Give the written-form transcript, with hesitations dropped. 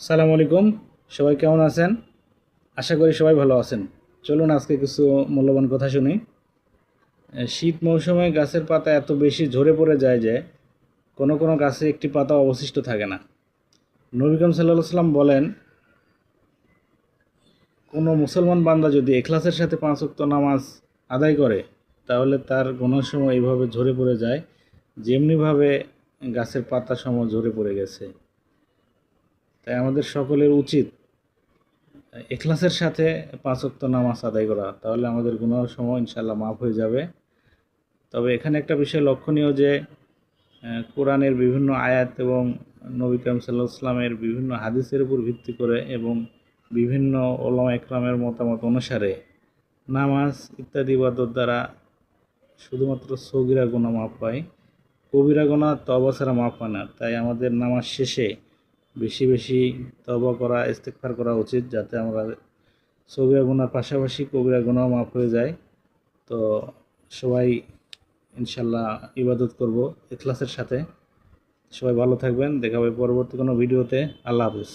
সালামু আলাইকুম। সবাই কেমন আছেন? আশা করি সবাই ভালো আছেন। চলুন আজকে কিছু মূল্যবান কথা শুনি। শীত মৌসুমে গাছের পাতা এত বেশি ঝরে পড়ে যায় যে কোনো কোনো গাছে একটি পাতা অবশিষ্ট থাকে না। নবী করিম সাল্লাল্লাহু সাল্লাম বলেন, কোনো মুসলমান বান্দা যদি ইখলাসের সাথে 5 ওয়াক্ত নামাজ আদায় করে তাহলে তার গুনাহ সমূহ এইভাবে ঝরে পড়ে যায় যেমনিভাবে গাছের পাতা সমূহ ঝরে পড়ে গেছে। তাই আমাদের সকলের উচিত ইখলাসের সাথে 5 ওয়াক্ত নামাজ আদায় করা, তাহলে আমাদের গুনাহের সময় ইনশাআল্লাহ মাফ হয়ে যাবে। তবে এখানে একটা বিষয় লক্ষণীয় যে কোরআনের বিভিন্ন আয়াত এবং নবী করিম সাল্লাল্লাহু আলাইহি ওয়াসাল্লামের বিভিন্ন হাদিসের উপর ভিত্তি করে এবং বিভিন্ন উলামা একরামের মতামত অনুসারে নামাজ ইত্যাদি ইবাদত দ্বারা শুধুমাত্র সগীরা গুনাহ মাফ হয়, কবিরা গুনাহ তওবা ছাড়া মাফ হয় না। তাই আমাদের নামাজ শেষে বেশি বেশি তওবা করা, ইস্তেগফার করা উচিত, যাতে আমরা সগীরা গুনার পাশাপাশি কবিরা গুনাহ মাফ হয়ে যায়। তো সবাই ইনশাল্লাহ ইবাদত করব ইখলাসের সাথে। সবাই ভালো থাকবেন, দেখা হবে পরবর্তী কোনো ভিডিওতে। আল্লাহ হাফেজ।